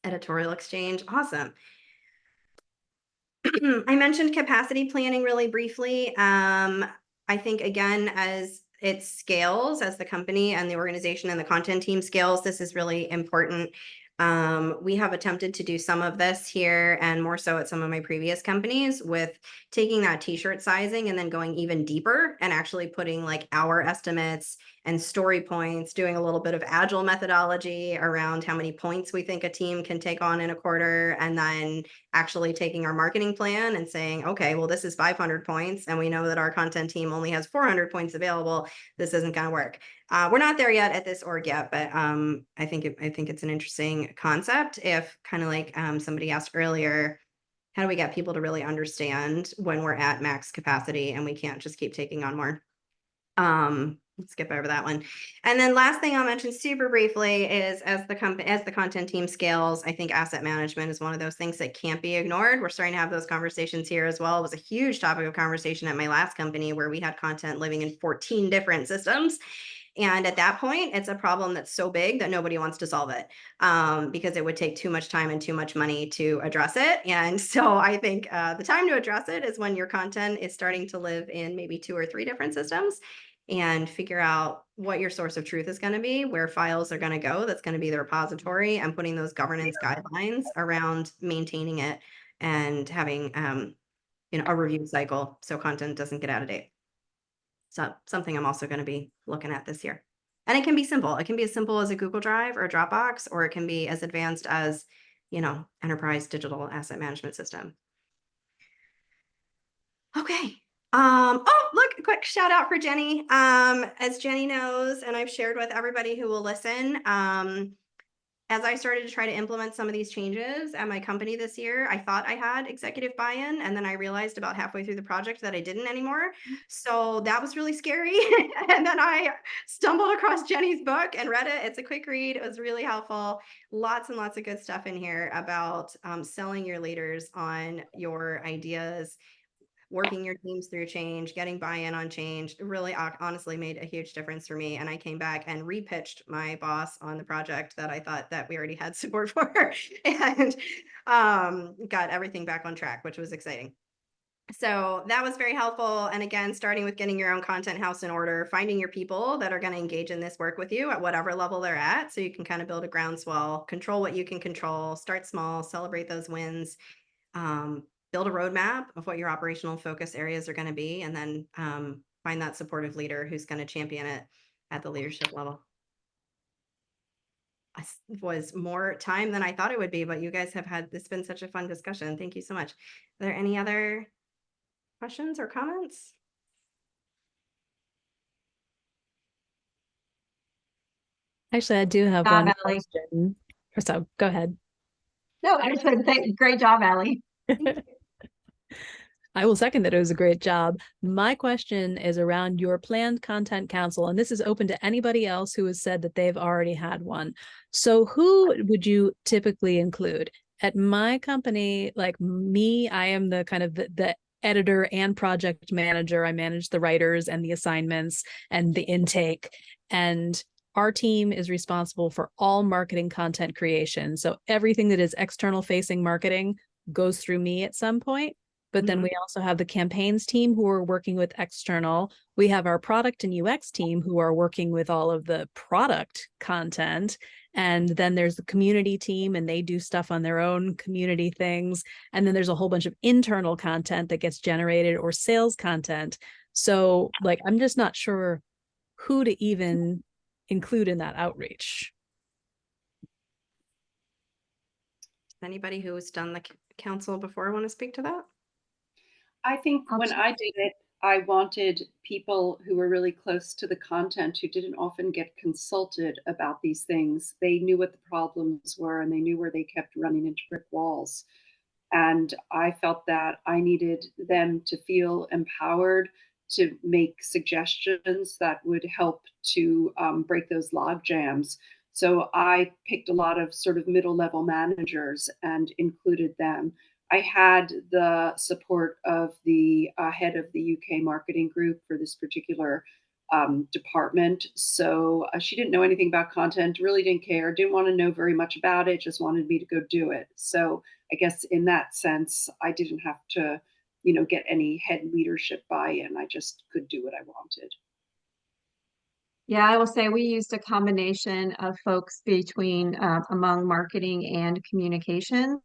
Editorial exchange. Awesome. I mentioned capacity planning really briefly. I think, again, as it scales, as the company and the organization and the content team scales, this is really important. We have attempted to do some of this here and more so at some of my previous companies with taking that t-shirt sizing and then going even deeper and actually putting like hour estimates and story points, doing a little bit of agile methodology around how many points we think a team can take on in a quarter, and then actually taking our marketing plan and saying, okay, well, this is 500 points and we know that our content team only has 400 points available. This isn't going to work. We're not there yet at this org yet, but I think it's an interesting concept. If kind of like somebody asked earlier, how do we get people to really understand when we're at max capacity and we can't just keep taking on more? Let's skip over that one. And then last thing I'll mention super briefly is as the content team scales, I think asset management is one of those things that can't be ignored. We're starting to have those conversations here as well. It was a huge topic of conversation at my last company where we had content living in 14 different systems. And at that point, it's a problem that's so big that nobody wants to solve it, because it would take too much time and too much money to address it. And so I think the time to address it is when your content is starting to live in maybe 2 or 3 different systems, and figure out what your source of truth is going to be, where files are going to go, that's going to be the repository, and putting those governance guidelines around maintaining it and having a review cycle so content doesn't get out of date. So something I'm also going to be looking at this year. And it can be simple. It can be as simple as a Google Drive or a Dropbox, or it can be as advanced as, enterprise digital asset management system. Okay. Oh, look, a quick shout out for Jenny. As Jenny knows, and I've shared with everybody who will listen, as I started to try to implement some of these changes at my company this year, I thought I had executive buy-in, and then I realized about halfway through the project that I didn't anymore. So that was really scary. And then I stumbled across Jenny's book and read it. It's a quick read. It was really helpful. Lots and lots of good stuff in here about selling your leaders on your ideas, working your teams through change, getting buy-in on change. It really honestly made a huge difference for me. And I came back and repitched my boss on the project that I thought that we already had support for, and got everything back on track, which was exciting. So that was very helpful. And again, starting with getting your own content house in order, finding your people that are going to engage in this work with you at whatever level they're at, so you can kind of build a groundswell, control what you can control, start small, celebrate those wins, build a roadmap of what your operational focus areas are going to be, and then find that supportive leader who's going to champion it at the leadership level. I was more time than I thought it would be, but you guys have had, this been such a fun discussion. Thank you so much. Are there any other questions or comments? Actually, I do have Job, one Allie. question. Or so, go ahead. No, I just want to say, great job, Allie. I will second that it was a great job. My question is around your planned content council, and this is open to anybody else who has said that they've already had one. So who would you typically include? At my company, like me, I am the kind of the editor and project manager. I manage the writers and the assignments and the intake. And our team is responsible for all marketing content creation. So everything that is external facing marketing goes through me at some point. But then we also have the campaigns team who are working with external. We have our product and UX team who are working with all of the product content. And then there's the community team and they do stuff on their own community things. And then there's a whole bunch of internal content that gets generated or sales content. So like, I'm just not sure who to even include in that outreach. Anybody who's done the council before want to speak to that? I think when I did it, I wanted people who were really close to the content who didn't often get consulted about these things. They knew what the problems were and they knew where they kept running into brick walls. And I felt that I needed them to feel empowered to make suggestions that would help to break those log jams. So I picked a lot of sort of middle level managers and included them. I had the support of the head of the UK marketing group for this particular department. So she didn't know anything about content, really didn't care, didn't want to know very much about it, just wanted me to go do it. So I guess in that sense, I didn't have to, get any head leadership buy-in. I just could do what I wanted. Yeah, I will say we used a combination of folks between among marketing and communications.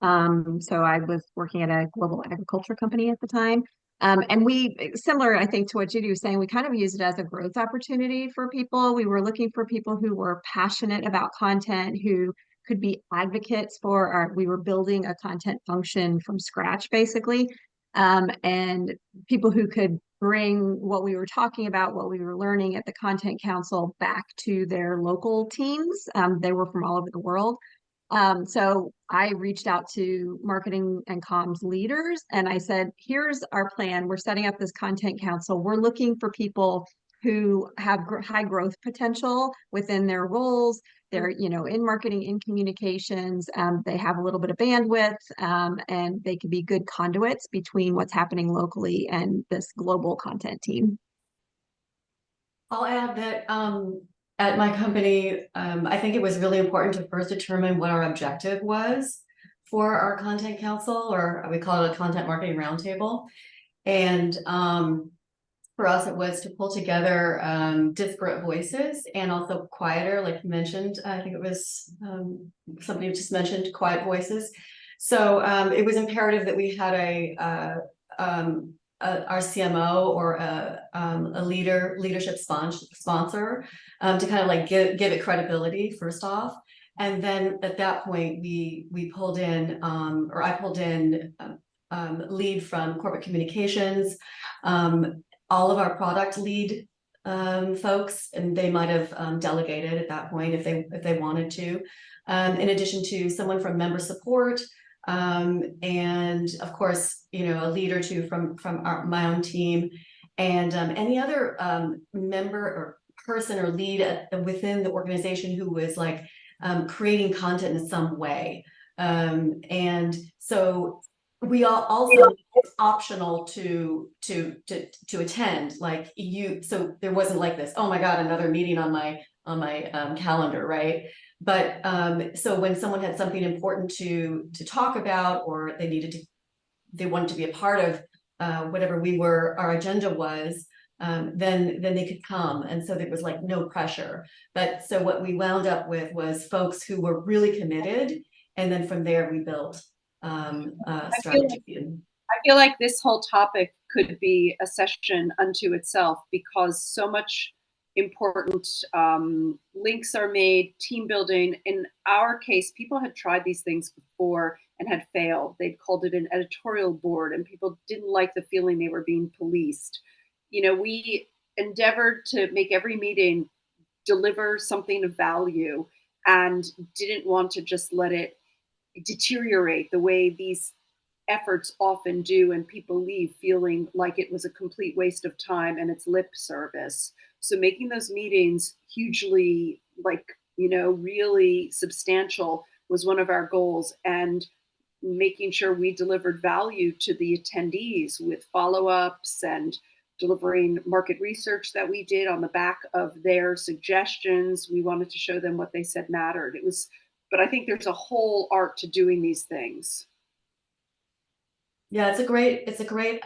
So I was working at a global agriculture company at the time. And we, similar, I think, to what Judy was saying, we kind of used it as a growth opportunity for people. We were looking for people who were passionate about content, who could be advocates for we were building a content function from scratch, basically. And people who could bring what we were talking about, what we were learning at the Content Council back to their local teams. They were from all over the world. So I reached out to marketing and comms leaders and I said, here's our plan. We're setting up this content council. We're looking for people who have high growth potential within their roles. They're, in marketing, in communications. They have a little bit of bandwidth and they can be good conduits between what's happening locally and this global content team. I'll add that at my company, I think it was really important to first determine what our objective was for our content council, or we call it a content marketing roundtable. And for us, it was to pull together disparate voices and also quieter, like you mentioned. I think it was somebody just mentioned quiet voices. So it was imperative that we had our CMO or a leadership sponsor to kind of like give it credibility first off. And then at that point, we pulled in, or I pulled in lead from corporate communications, all of our product lead folks, and they might have delegated at that point if they wanted to, in addition to someone from member support, and of course, a lead or two from my own team, and any other member or person or lead within the organization who was like creating content in some way. And so we also, it's optional to attend, like so there wasn't like this, oh my God, another meeting on my calendar, right? But so when someone had something important to talk about, or they wanted to be a part of whatever our agenda was, then they could come. And so there was like no pressure. But so what we wound up with was folks who were really committed. And then from there we built strategy. I feel like this whole topic could be a session unto itself, because so much important links are made, team building. In our case, people had tried these things before and had failed. They'd called it an editorial board, and people didn't like the feeling they were being policed. We endeavored to make every meeting deliver something of value and didn't want to just let it deteriorate the way these efforts often do, and people leave feeling like it was a complete waste of time and it's lip service. So making those meetings hugely, really substantial was one of our goals, and making sure we delivered value to the attendees with follow-ups and delivering market research that we did on the back of their suggestions. We wanted to show them what they said mattered. But I think there's a whole art to doing these things. Yeah, it's a great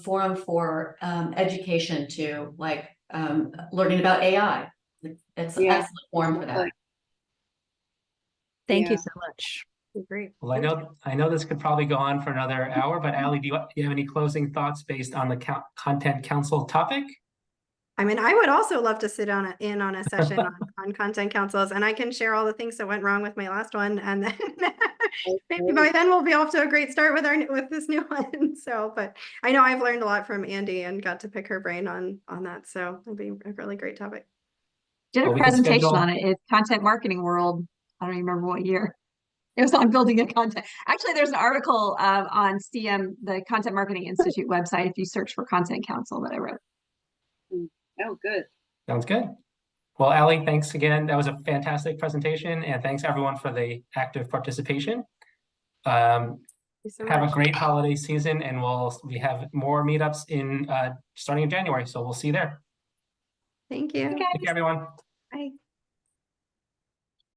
forum for education too, learning about AI. It's an excellent forum for that. Thank you Yeah. so much. Great. Well, I know this could probably go on for another hour, but Allie, do you have any closing thoughts based on the Content Council topic? I mean, I would also love to sit in on a session on content councils, and I can share all the things that went wrong with my last one, and then maybe by then we'll be off to a great start with this new one. So, but I know I've learned a lot from Andy and got to pick her brain on that. So it'll be a really great topic. Did Well, a we can presentation schedule- on it. It's Content Marketing World. I don't even remember what year. It was on building a content. Actually, there's an article on CM, the Content Marketing Institute website, if you search for Content Council, that I wrote. Oh, good. Sounds good. Well, Allie, thanks again. That was a fantastic presentation, and thanks everyone for the active participation. Thank you so Have a much. great holiday season, and we have more meetups starting in January, so we'll see you there. Thank you. Okay. Thank you, everyone. Bye.